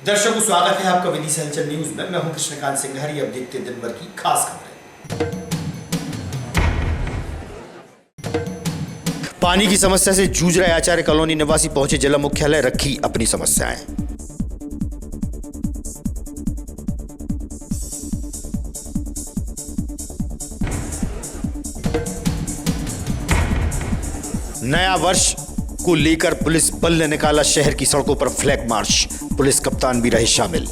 दर्शकों, स्वागत है आपका विदिशा हलचल न्यूज में। मैं हूं कृष्णकांत सिंघारी। अब देखते हैं दिन भर की खास खबरें। पानी की समस्या से जूझ रहे आचार्य कॉलोनी निवासी पहुंचे जिला मुख्यालय, रखी अपनी समस्याएं। नया वर्ष को लेकर पुलिस बल ने निकाला शहर की सड़कों पर फ्लैग मार्च। पुलिस कप्तान भी रहे शामिल।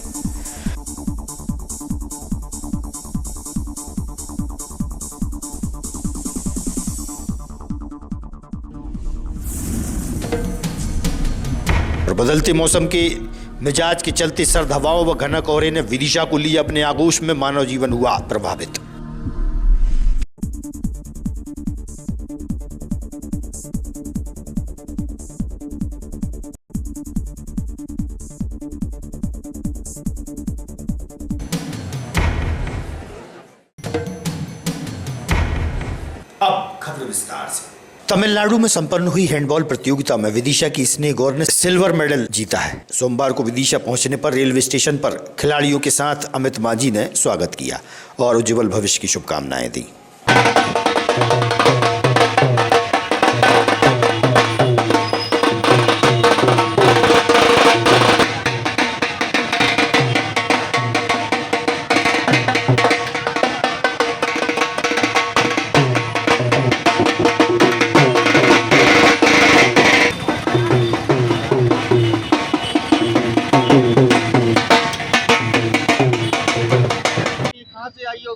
और बदलते मौसम के मिजाज के चलते सर्द हवाओं व घना कोहरे ने विदिशा को लिया अपने आगोश में। मानव जीवन हुआ प्रभावित। अब खबर विस्तार से। तमिलनाडु में संपन्न हुई हैंडबॉल प्रतियोगिता में विदिशा की स्नेह गौर ने सिल्वर मेडल जीता है। सोमवार को विदिशा पहुंचने पर रेलवे स्टेशन पर खिलाड़ियों के साथ अमित माझी ने स्वागत किया और उज्जवल भविष्य की शुभकामनाएं दी।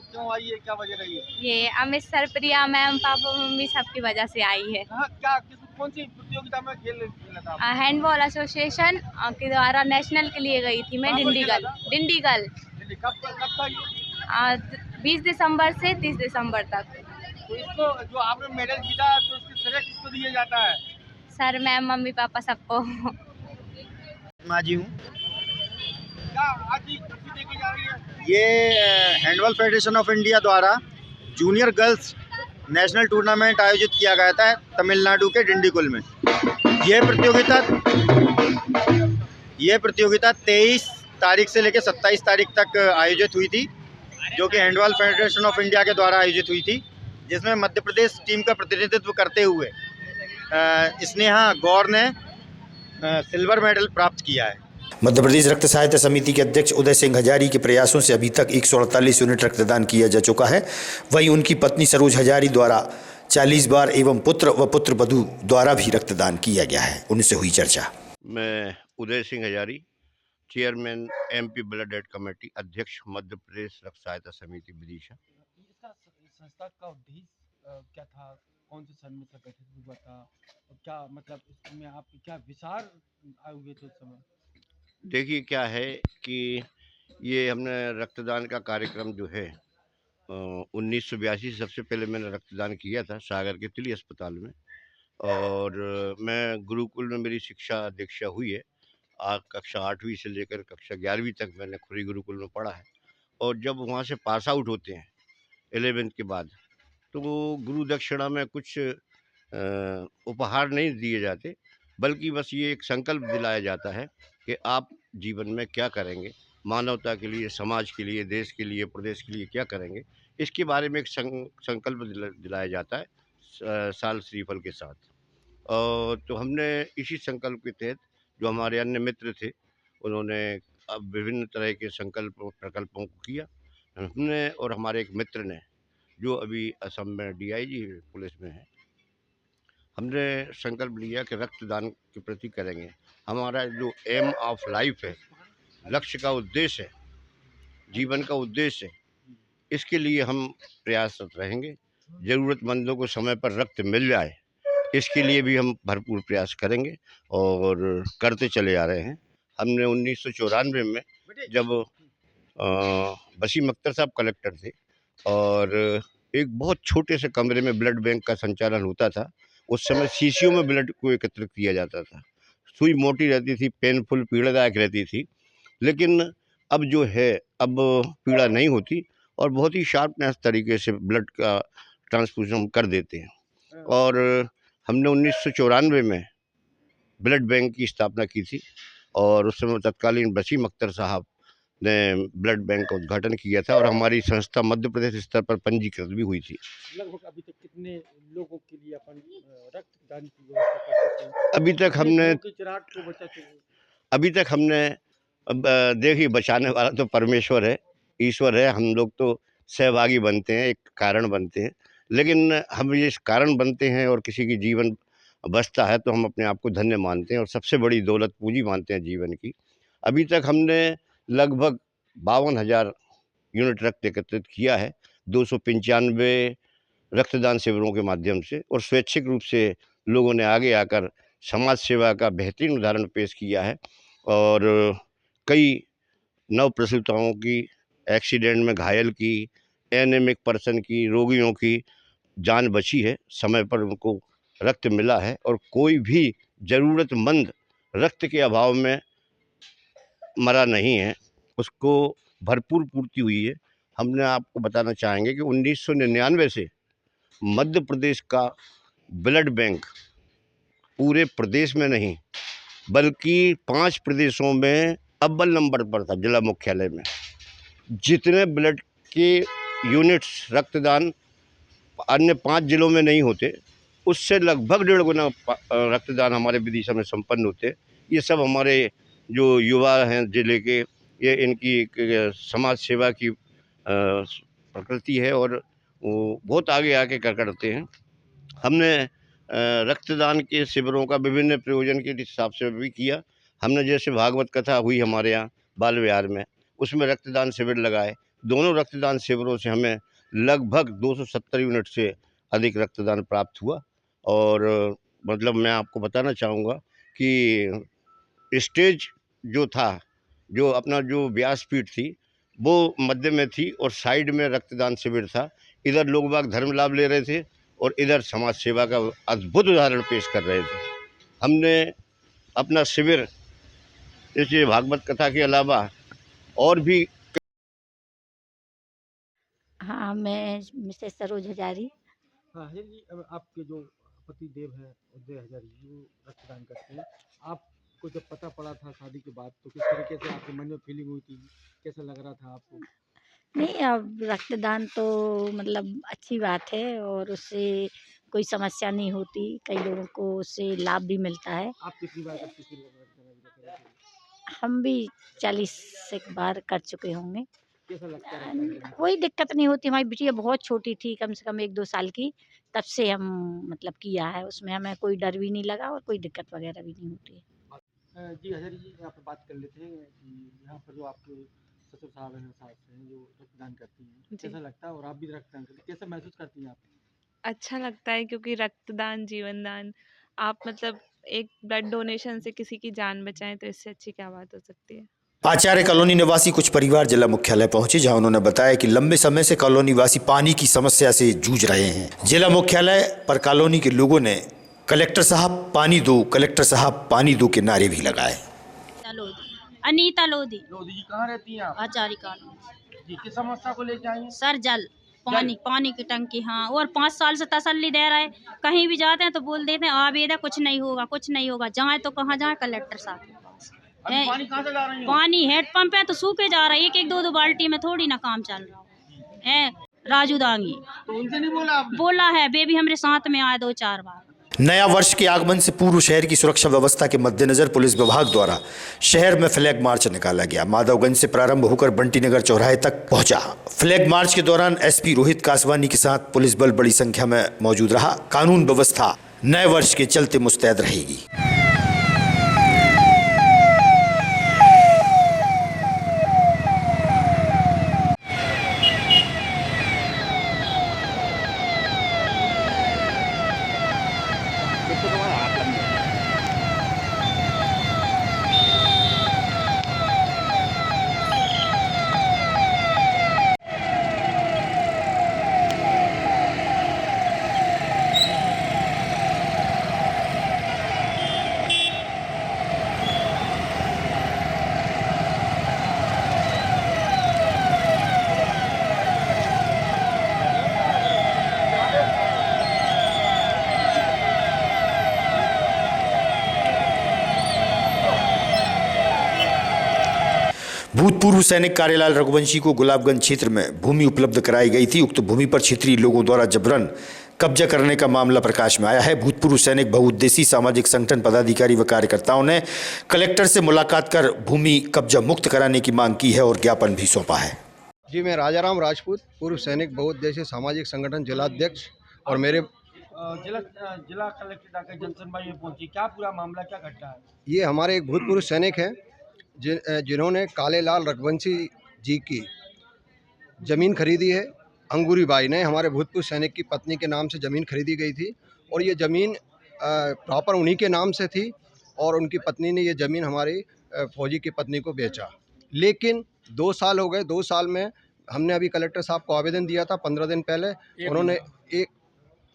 क्यों आई है, क्या वजह रही है? ये अमित सर, प्रिया मैम, पापा मम्मी सबकी वजह से आई है। क्या कौन सी प्रतियोगिता में खेला था? हैंडबॉल एसोसिएशन के द्वारा नेशनल के लिए गई थी मैं। डिंडीगल कब था ये? 20 दिसंबर से 30 दिसंबर तक। तो इसको जो आपने मेडल जीता तो इसके श्रेय किसको दिया जाता है? सर, मैम, मम्मी, पापा, सबको। माझी हूँ। क्या आज ही खुशी देखी जा रही है? ये हैंडबॉल फेडरेशन ऑफ इंडिया द्वारा जूनियर गर्ल्स नेशनल टूर्नामेंट आयोजित किया गया था तमिलनाडु के डिंडीगुल में। ये प्रतियोगिता 23 तारीख से लेकर 27 तारीख तक आयोजित हुई थी, जो कि हैंडबॉल फेडरेशन ऑफ इंडिया के द्वारा आयोजित हुई थी, जिसमें मध्य प्रदेश टीम का प्रतिनिधित्व करते हुए स्नेहा गौर ने सिल्वर मेडल प्राप्त किया है। मध्य प्रदेश रक्त सहायता समिति के अध्यक्ष उदय सिंह हजारी के प्रयासों से अभी तक 148 यूनिट रक्तदान किया जा चुका है। वहीं उनकी पत्नी सरोज हजारी द्वारा 40 बार एवं पुत्र व पुत्र वधू द्वारा भी रक्तदान किया गया है। उनसे हुई चर्चा। मैं Uday Singh Hazari, chairman MP blood aid committee, अध्यक्ष मध्य प्रदेश रक्त सहायता समिति विदिशा। इसका संस्था का उद्देश्य क्या था? कौन से सन में गठित हुआ था? और क्या मतलब इसमें आपके क्या विचार आए हुए थे उस समय? देखिए, क्या है कि ये हमने रक्तदान का कार्यक्रम जो है 1982 सबसे पहले मैंने रक्तदान किया था सागर के तिली अस्पताल में। और मैं गुरुकुल में मेरी शिक्षा दीक्षा हुई है। कक्षा 8वीं से लेकर कक्षा 11वीं तक मैंने खुरी गुरुकुल में पढ़ा है। और जब वहाँ से पास आउट होते हैं 11th के बाद, तो गुरु दक्षिणा में कुछ उपहार नहीं दिए जाते, बल्कि बस ये एक संकल्प दिलाया जाता है कि आप जीवन में क्या करेंगे, मानवता के लिए, समाज के लिए, देश के लिए, प्रदेश के लिए क्या करेंगे, इसके बारे में एक संकल्प दिलाया जाता है साल श्रीफल के साथ। और तो हमने इसी संकल्प के तहत जो हमारे अन्य मित्र थे, उन्होंने अब विभिन्न तरह के प्रकल्पों को किया। हमने और हमारे एक मित्र ने, जो अभी असम में DIG पुलिस में है, हमने संकल्प लिया कि रक्तदान के प्रति करेंगे। हमारा जो एम ऑफ लाइफ है, लक्ष्य का उद्देश्य है, जीवन का उद्देश्य है, इसके लिए हम प्रयासरत रहेंगे। ज़रूरतमंदों को समय पर रक्त मिल जाए, इसके लिए भी हम भरपूर प्रयास करेंगे और करते चले आ रहे हैं। हमने 1994 में, जब वसीम अख्तर साहब कलेक्टर थे और एक बहुत छोटे से कमरे में ब्लड बैंक का संचालन होता था, उस समय शीशियों में ब्लड को एकत्रित किया जाता था। सुई मोटी रहती थी, पेनफुल, पीड़ादायक रहती थी, लेकिन अब जो है, अब पीड़ा नहीं होती और बहुत ही शार्पनेस तरीके से ब्लड का ट्रांसफ्यूजन हम कर देते हैं। और हमने 1994 में ब्लड बैंक की स्थापना की थी और उस समय तत्कालीन वसीम अख्तर साहब ने ब्लड बैंक का उद्घाटन किया था और हमारी संस्था मध्य प्रदेश स्तर पर पंजीकृत भी हुई थी। लगभग अभी तक कितने लोगों के लिए अपन रक्तदान की व्यवस्था कर चुके हैं? अभी तक कितने हमने घरों की चिराग को बचा चुके हैं? अभी तक हमने देखिए, बचाने वाला तो परमेश्वर है, ईश्वर है। हम लोग तो सहभागी बनते हैं, एक कारण बनते हैं, लेकिन हम ये कारण बनते हैं और किसी की जीवन बचता है तो हम अपने आप को धन्य मानते हैं और सबसे बड़ी दौलत पूंजी मानते हैं जीवन की। अभी तक हमने लगभग 52,000 यूनिट रक्त एकत्रित किया है 295 रक्तदान शिविरों के माध्यम से, और स्वैच्छिक रूप से लोगों ने आगे आकर समाज सेवा का बेहतरीन उदाहरण पेश किया है। और कई नवप्रसूताओं की, एक्सीडेंट में घायल की, एनेमिक पर्सन की, रोगियों की जान बची है, समय पर उनको रक्त मिला है और कोई भी ज़रूरतमंद रक्त के अभाव में मरा नहीं है, उसको भरपूर पूर्ति हुई है। हमने आपको बताना चाहेंगे कि 1999 से मध्य प्रदेश का ब्लड बैंक पूरे प्रदेश में नहीं बल्कि 5 प्रदेशों में अव्वल नंबर पर था। जिला मुख्यालय में जितने ब्लड के यूनिट्स रक्तदान अन्य 5 जिलों में नहीं होते, उससे लगभग 1.5 गुना रक्तदान हमारे विदिशा में संपन्न होते। ये सब हमारे जो युवा हैं ज़िले के, ये इनकी एक समाज सेवा की प्रकृति है और वो बहुत आगे आके करते हैं। हमने रक्तदान के शिविरों का विभिन्न प्रयोजन के हिसाब से भी किया। हमने जैसे भागवत कथा हुई हमारे यहाँ बाल विहार में, उसमें रक्तदान शिविर लगाए। दोनों रक्तदान शिविरों से हमें लगभग 270 यूनिट से अधिक रक्तदान प्राप्त हुआ। और मतलब मैं आपको बताना चाहूँगा कि स्टेज जो था, जो अपना जो व्यासपीठ थी, वो मध्य में थी और साइड में रक्तदान शिविर था। इधर लोग बाग धर्म लाभ ले रहे थे और इधर समाज सेवा का अद्भुत उदाहरण पेश कर रहे थे। हमने अपना शिविर जैसे भागवत कथा के अलावा और भी। हाँ, मैं मिसेस सरोज हजारी। हाँ है जी, अब आपके जो पति देव है उदय हजारी जी, वो रक्तदान करते हैं। आपको जब पता पड़ा था शादी के बाद तो किस तरीके से आपके मन में फीलिंग हुई थी, कैसा लग रहा था आपको? नहीं, अब रक्तदान तो मतलब अच्छी बात है और उससे कोई समस्या नहीं होती, कई लोगों को उससे लाभ भी मिलता है। आप कितनी बार कर चुके हैं रक्तदान अभी तक? हम भी 40 एक बार कर चुके होंगे। कैसा लगता है रक्तदान करने? कोई दिक्कत नहीं होती, हमारी बिटिया बहुत छोटी थी, कम से कम 1-2 साल की, तब से हम मतलब किया है, उसमें हमें कोई डर भी नहीं लगा और कोई दिक्कत वगैरह भी नहीं होती है। जी हजारी जी, यहाँ पर बात कर लेते हैं कि यहाँ पर जो आपके ससुर साहब हैं, सास हैं, जो रक्तदान करती हैं, कैसा लगता है? और आप भी रक्तदान करती हैं, कैसा महसूस करती हैं आप? अच्छा लगता है क्योंकि रक्तदान जीवन दान, आप मतलब एक ब्लड डोनेशन से किसी की जान बचाएं तो इससे अच्छी क्या बात हो सकती है। आचार्य कॉलोनी निवासी कुछ परिवार जिला मुख्यालय पहुंचे, जहां उन्होंने बताया कि लंबे समय से कॉलोनी वासी पानी की समस्या से जूझ रहे हैं। जिला मुख्यालय पर कॉलोनी के लोगों ने कलेक्टर साहब पानी दो, कलेक्टर साहब पानी दो के नारे भी लगाए। अनीता लोधी। लोधी जी, कहाँ रहती हैं आप? आचार्य कॉलोनी। जी, किस समस्या को लेके आई हैं? सर जल, पानी की टंकी। हाँ, और 5 साल से तसल्ली दे रहे, कहीं भी जाते हैं तो बोल देते हैं आवेदा कुछ नहीं होगा, कुछ नहीं होगा। जाए तो कहाँ जाए, कलेक्टर साहब के पास। अभी पानी कहाँ से ला रही हैं? पानी हेड पंप है तो सूखे जा रहा है, 1-1, 2-2 बाल्टी में थोड़ी ना काम चल रहा है। राजू दांगी तो उनसे नहीं बोला आपने? बोला है, बेबी हमारे साथ में आए 2-4 बार। नया वर्ष के आगमन से पूर्व शहर की सुरक्षा व्यवस्था के मद्देनजर पुलिस विभाग द्वारा शहर में फ्लैग मार्च निकाला गया। माधवगंज से प्रारंभ होकर बंटी नगर चौराहे तक पहुंचा। फ्लैग मार्च के दौरान एसपी रोहित कासवानी के साथ पुलिस बल बड़ी संख्या में मौजूद रहा। कानून व्यवस्था नए वर्ष के चलते मुस्तैद रहेगी। भूतपूर्व सैनिक कार्यलाल रघुवंशी को गुलाबगंज क्षेत्र में भूमि उपलब्ध कराई गई थी। उक्त भूमि पर क्षेत्रीय लोगों द्वारा जबरन कब्जा करने का मामला प्रकाश में आया है। भूतपूर्व सैनिक बहुउद्देशीय सामाजिक संगठन पदाधिकारी व कार्यकर्ताओं ने कलेक्टर से मुलाकात कर भूमि कब्जा मुक्त कराने की मांग की है और ज्ञापन भी सौंपा है। जी, मैं राजाराम राजपूत, पूर्व सैनिक बहुउद्देशीय सामाजिक संगठन जिलाध्यक्ष, और मेरे जिला कलेक्टर आकर जनसुनवाई में पहुंची, क्या पूरा मामला, क्या घटना है? ये हमारे एक भूतपूर्व सैनिक हैं जिन्होंने कालेलाल रघुवंशी जी की ज़मीन खरीदी है। अंगूरी बाई ने, हमारे भूतपूर्व सैनिक की पत्नी के नाम से ज़मीन खरीदी गई थी और ये ज़मीन प्रॉपर उन्हीं के नाम से थी और उनकी पत्नी ने ये ज़मीन हमारी फौजी की पत्नी को बेचा। लेकिन 2 साल हो गए। 2 साल में हमने अभी कलेक्टर साहब को आवेदन दिया था 15 दिन पहले। उन्होंने एक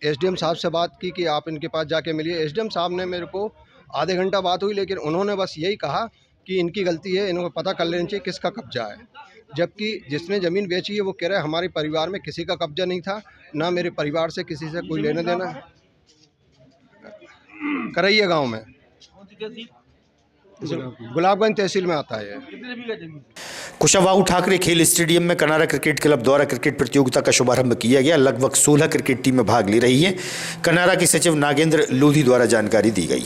एसडीएम साहब से बात की कि आप इनके पास जाके मिलिए। एसडीएम साहब ने मेरे को आधे घंटा बात हुई, लेकिन उन्होंने बस यही कहा कि इनकी गलती है, इन्होंने पता कर लेना चाहिए किसका कब्जा है। जबकि जिसने ज़मीन बेची है वो कह रहा है हमारे परिवार में किसी का कब्जा नहीं था, ना मेरे परिवार से किसी से कोई लेना देना। करैया गांव में, गुलाबगंज तहसील में आता है। कुशावाहू ठाकरे खेल स्टेडियम में कनारा क्रिकेट क्लब द्वारा क्रिकेट प्रतियोगिता का शुभारंभ किया गया। लगभग 16 क्रिकेट टीमें भाग ले रही हैं। कनारा के सचिव नागेंद्र लोधी द्वारा जानकारी दी गई।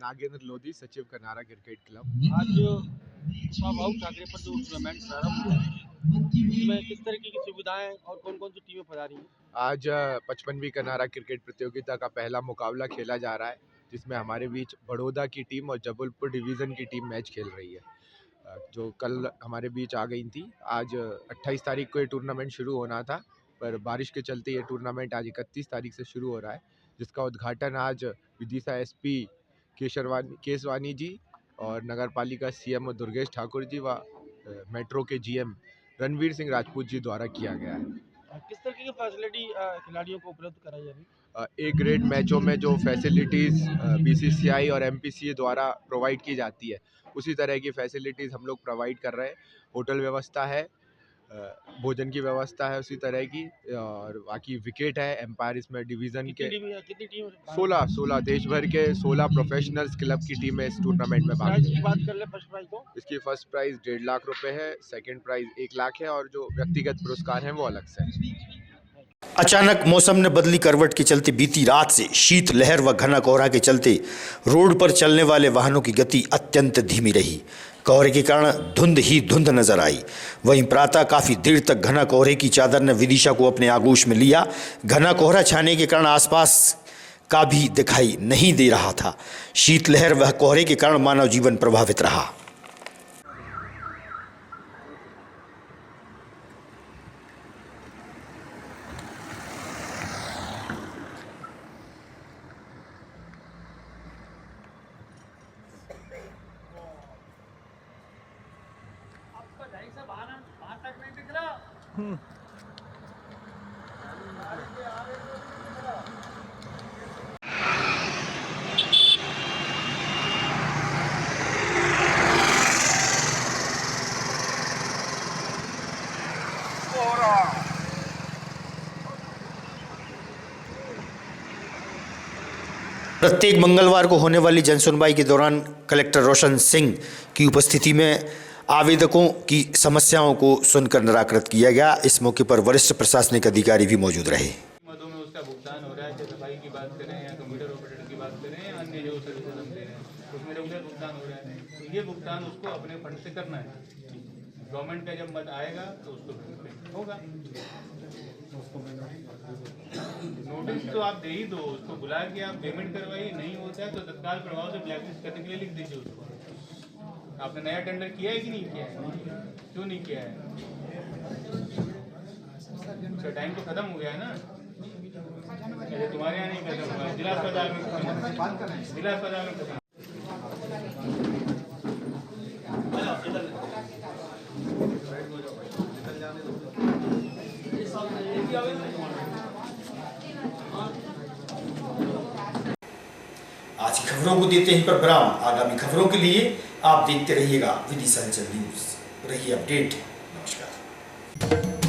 नागेंद्र लोधी, सचिव कनारा क्रिकेट क्लब। आज कुशावाहू ठाकरे पर जो टूर्नामेंट प्रारंभ हुआ इसमें किस तरीके की सुविधाएं और कौन कौन सी टीमें पधारी हैं? आज 55वीं कनारा क्रिकेट प्रतियोगिता का पहला मुकाबला खेला जा रहा है, जिसमें हमारे बीच बड़ौदा की टीम और जबलपुर डिवीज़न की टीम मैच खेल रही है, जो कल हमारे बीच आ गई थी। आज 28 तारीख को ये टूर्नामेंट शुरू होना था, पर बारिश के चलते ये टूर्नामेंट आज 31 तारीख से शुरू हो रहा है, जिसका उद्घाटन आज विदिशा एसपी केसवानी जी और नगर पालिका सीएम दुर्गेश ठाकुर जी व मेट्रो के जीएम रणवीर सिंह राजपूत जी द्वारा किया गया है। किस तरह की फैसिलिटी खिलाड़ियों को उपलब्ध कराई जा रही है? ए ग्रेड मैचों में जो फैसिलिटीज़ बीसीसीआई और एमपीसीए द्वारा प्रोवाइड की जाती है, उसी तरह की फैसिलिटीज़ हम लोग प्रोवाइड कर रहे हैं। होटल व्यवस्था है, भोजन की व्यवस्था है उसी तरह की, और बाकी विकेट है। एम्पायर इसमें डिवीज़न के कितनी टीम? 16 देश भर के 16 प्रोफेशनल्स क्लब की टीमें इस टूर्नामेंट में भाग की बात कर ले फर्स्ट प्राइज तो इसकी फर्स्ट प्राइज़ 1.5 लाख रुपए है, सेकंड प्राइज़ 1 लाख है और जो व्यक्तिगत पुरस्कार हैं वो अलग से हैं। अचानक मौसम ने बदली करवट के चलते बीती रात से शीत लहर व घना कोहरा के चलते रोड पर चलने वाले वाहनों की गति अत्यंत धीमी रही। कोहरे के कारण धुंध ही धुंध नजर आई। वहीं प्रातः काफी देर तक घना कोहरे की चादर ने विदिशा को अपने आगोश में लिया। घना कोहरा छाने के कारण आसपास का भी दिखाई नहीं दे रहा था। शीतलहर व कोहरे के कारण मानव जीवन प्रभावित रहा। प्रत्येक मंगलवार को होने वाली जनसुनवाई के दौरान कलेक्टर रोशन सिंह की उपस्थिति में आवेदकों की समस्याओं को सुनकर निराकृत किया गया। इस मौके पर वरिष्ठ प्रशासनिक अधिकारी भी मौजूद रहे। मदों में उसका भुगतान हो रहा है, चाहे सफाई की बात करें या कंप्यूटर ऑपरेटर की बात करें या अन्य जो सर्विसेज हम दे रहे हैं, उसमें रेगुलर भुगतान हो रहा है। तो ये भुगतान उसको अपने फंड से करना है। गवर्नमेंट का जब मद आएगा तो उसको होगा। नोटिस तो आप दे ही दो, उसको बुला के आप पेमेंट करवाइए। नहीं होता है तो तत्काल प्रभाव से ब्लैकलिस्ट करने के लिए लिख दीजिए उसको। आपने नया टेंडर किया है कि नहीं किया है? क्यों नहीं किया है? उसका टाइम तो खत्म हो गया है ना। तुम्हारे यहाँ नहीं खत्म हुआ, जिला अस्पताल में खत्म। आज की खबरों को देते हैं पर विराम। आगामी खबरों के लिए आप देखते रहिएगा विदिशा न्यूज। रहिए अपडेट। नमस्कार।